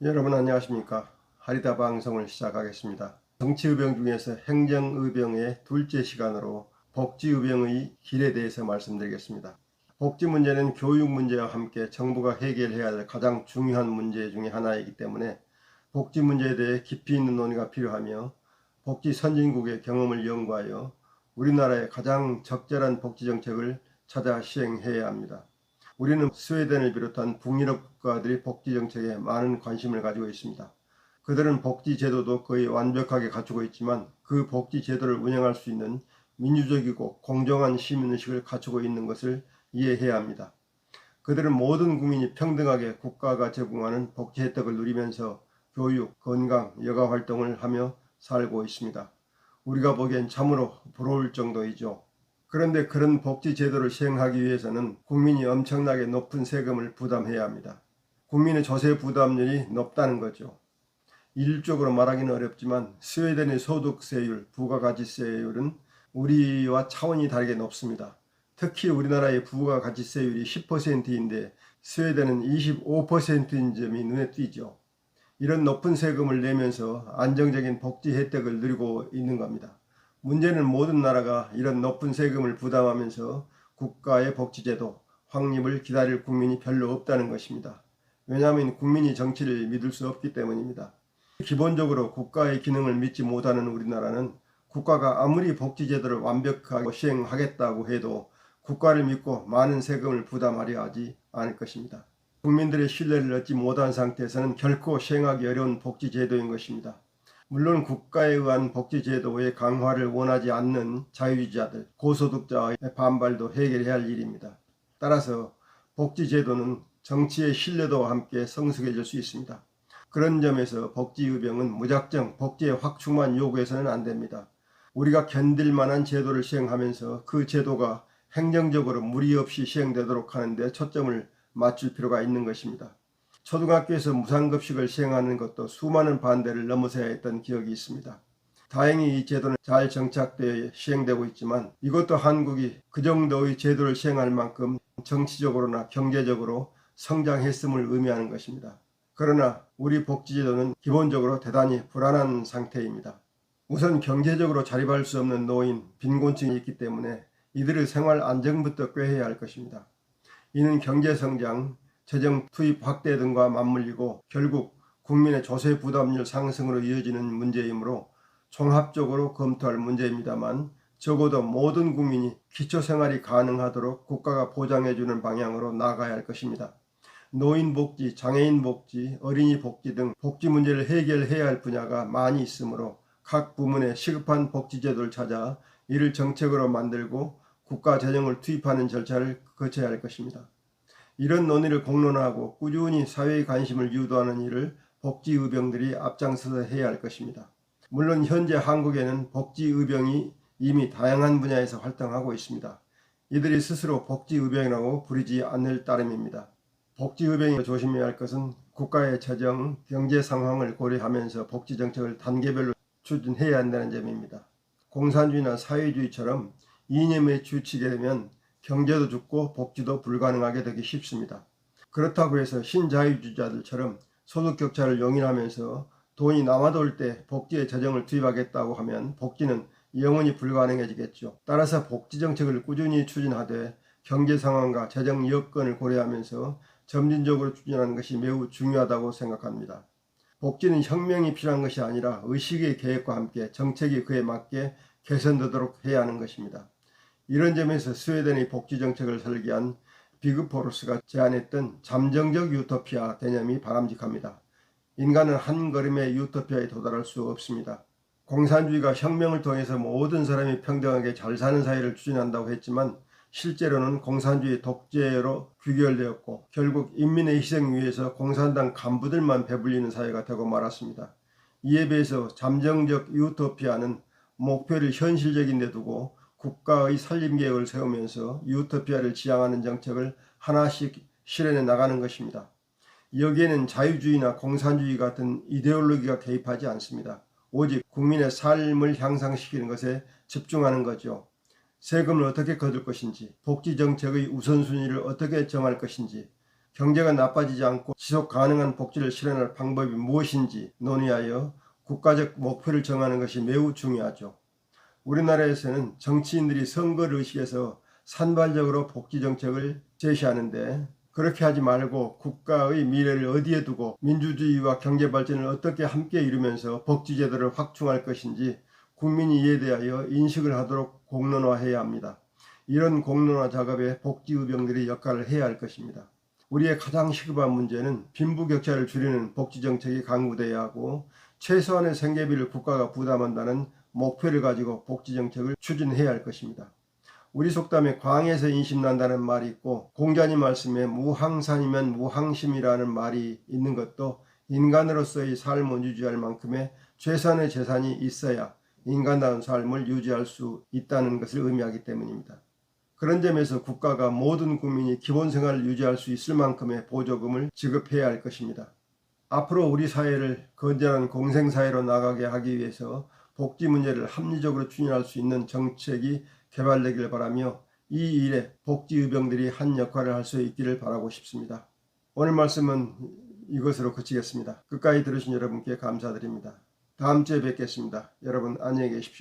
여러분 안녕하십니까. 하리다 방송을 시작하겠습니다. 정치의병 중에서 행정의병의 둘째 시간으로 복지의병의 길에 대해서 말씀드리겠습니다. 복지 문제는 교육 문제와 함께 정부가 해결해야 할 가장 중요한 문제 중에 하나이기 때문에 복지 문제에 대해 깊이 있는 논의가 필요하며 복지 선진국의 경험을 연구하여 우리나라의 가장 적절한 복지 정책을 찾아 시행해야 합니다. 우리는 스웨덴을 비롯한 북유럽 국가들이 복지 정책에 많은 관심을 가지고 있습니다. 그들은 복지 제도도 거의 완벽하게 갖추고 있지만 그 복지 제도를 운영할 수 있는 민주적이고 공정한 시민의식을 갖추고 있는 것을 이해해야 합니다. 그들은 모든 국민이 평등하게 국가가 제공하는 복지 혜택을 누리면서 교육, 건강, 여가 활동을 하며 살고 있습니다. 우리가 보기엔 참으로 부러울 정도이죠. 그런데 그런 복지 제도를 시행하기 위해서는 국민이 엄청나게 높은 세금을 부담해야 합니다. 국민의 조세 부담률이 높다는 거죠. 일률적으로 말하기는 어렵지만 스웨덴의 소득세율, 부가가치세율은 우리와 차원이 다르게 높습니다. 특히 우리나라의 부가가치세율이 10%인데 스웨덴은 25%인 점이 눈에 띄죠. 이런 높은 세금을 내면서 안정적인 복지 혜택을 누리고 있는 겁니다. 문제는 모든 나라가 이런 높은 세금을 부담하면서 국가의 복지제도 확립을 기다릴 국민이 별로 없다는 것입니다. 왜냐하면 국민이 정치를 믿을 수 없기 때문입니다. 기본적으로 국가의 기능을 믿지 못하는 우리나라는 국가가 아무리 복지제도를 완벽하게 시행하겠다고 해도 국가를 믿고 많은 세금을 부담하려 하지 않을 것입니다. 국민들의 신뢰를 얻지 못한 상태에서는 결코 시행하기 어려운 복지제도인 것입니다. 물론 국가에 의한 복지제도의 강화를 원하지 않는 자유주의자들, 고소득자의 반발도 해결해야 할 일입니다. 따라서 복지제도는 정치의 신뢰도와 함께 성숙해질 수 있습니다. 그런 점에서 복지의병은 무작정 복지의 확충만 요구해서는 안 됩니다. 우리가 견딜 만한 제도를 시행하면서 그 제도가 행정적으로 무리 없이 시행되도록 하는 데 초점을 맞출 필요가 있는 것입니다. 초등학교에서 무상급식을 시행하는 것도 수많은 반대를 넘어서야 했던 기억이 있습니다. 다행히 이 제도는 잘 정착되어 시행되고 있지만 이것도 한국이 그 정도의 제도를 시행할 만큼 정치적으로나 경제적으로 성장했음을 의미하는 것입니다. 그러나 우리 복지제도는 기본적으로 대단히 불안한 상태입니다. 우선 경제적으로 자립할 수 없는 노인, 빈곤층이 있기 때문에 이들의 생활 안정부터 꾀해야 할 것입니다. 이는 경제성장, 재정 투입 확대 등과 맞물리고 결국 국민의 조세 부담률 상승으로 이어지는 문제이므로 종합적으로 검토할 문제입니다만 적어도 모든 국민이 기초생활이 가능하도록 국가가 보장해주는 방향으로 나아가야 할 것입니다. 노인복지, 장애인복지, 어린이복지 등 복지 문제를 해결해야 할 분야가 많이 있으므로 각 부문의 시급한 복지제도를 찾아 이를 정책으로 만들고 국가 재정을 투입하는 절차를 거쳐야 할 것입니다. 이런 논의를 공론화하고 꾸준히 사회의 관심을 유도하는 일을 복지의병들이 앞장서서 해야 할 것입니다. 물론 현재 한국에는 복지의병이 이미 다양한 분야에서 활동하고 있습니다. 이들이 스스로 복지의병이라고 부르지 않을 따름입니다. 복지의병이 조심해야 할 것은 국가의 재정, 경제 상황을 고려하면서 복지정책을 단계별로 추진해야 한다는 점입니다. 공산주의나 사회주의처럼 이념에 치우치게 되면 경제도 죽고 복지도 불가능하게 되기 쉽습니다. 그렇다고 해서 신자유주의자들처럼 소득격차를 용인하면서 돈이 남아돌 때 복지에 재정을 투입하겠다고 하면 복지는 영원히 불가능해지겠죠. 따라서 복지정책을 꾸준히 추진하되 경제 상황과 재정 여건을 고려하면서 점진적으로 추진하는 것이 매우 중요하다고 생각합니다. 복지는 혁명이 필요한 것이 아니라 의식의 계획과 함께 정책이 그에 맞게 개선되도록 해야 하는 것입니다. 이런 점에서 스웨덴의 복지정책을 설계한 비그포르스가 제안했던 잠정적 유토피아 개념이 바람직합니다. 인간은 한 걸음의 유토피아에 도달할 수 없습니다. 공산주의가 혁명을 통해서 모든 사람이 평등하게 잘 사는 사회를 추진한다고 했지만 실제로는 공산주의 독재로 귀결되었고 결국 인민의 희생 위에서 공산당 간부들만 배불리는 사회가 되고 말았습니다. 이에 비해서 잠정적 유토피아는 목표를 현실적인 데 두고 국가의 살림계획을 세우면서 유토피아를 지향하는 정책을 하나씩 실현해 나가는 것입니다. 여기에는 자유주의나 공산주의 같은 이데올로기가 개입하지 않습니다. 오직 국민의 삶을 향상시키는 것에 집중하는 거죠. 세금을 어떻게 거둘 것인지, 복지정책의 우선순위를 어떻게 정할 것인지, 경제가 나빠지지 않고 지속 가능한 복지를 실현할 방법이 무엇인지 논의하여 국가적 목표를 정하는 것이 매우 중요하죠. 우리나라에서는 정치인들이 선거를 의식해서 산발적으로 복지 정책을 제시하는데, 그렇게 하지 말고 국가의 미래를 어디에 두고 민주주의와 경제 발전을 어떻게 함께 이루면서 복지 제도를 확충할 것인지 국민이 이에 대하여 인식을 하도록 공론화해야 합니다. 이런 공론화 작업에 복지의병들이 역할을 해야 할 것입니다. 우리의 가장 시급한 문제는 빈부격차를 줄이는 복지정책이 강구되어야 하고, 최소한의 생계비를 국가가 부담한다는 목표를 가지고 복지정책을 추진해야 할 것입니다. 우리 속담에 광에서 인심난다는 말이 있고, 공자님 말씀에 무항산이면 무항심이라는 말이 있는 것도 인간으로서의 삶을 유지할 만큼의 최선의 재산이 있어야 인간다운 삶을 유지할 수 있다는 것을 의미하기 때문입니다. 그런 점에서 국가가 모든 국민이 기본생활을 유지할 수 있을 만큼의 보조금을 지급해야 할 것입니다. 앞으로 우리 사회를 건전한 공생사회로 나가게 하기 위해서 복지 문제를 합리적으로 추진할 수 있는 정책이 개발되길 바라며, 이 일에 복지의병들이 한 역할을 할 수 있기를 바라고 싶습니다. 오늘 말씀은 이것으로 그치겠습니다. 끝까지 들으신 여러분께 감사드립니다. 다음 주에 뵙겠습니다. 여러분 안녕히 계십시오.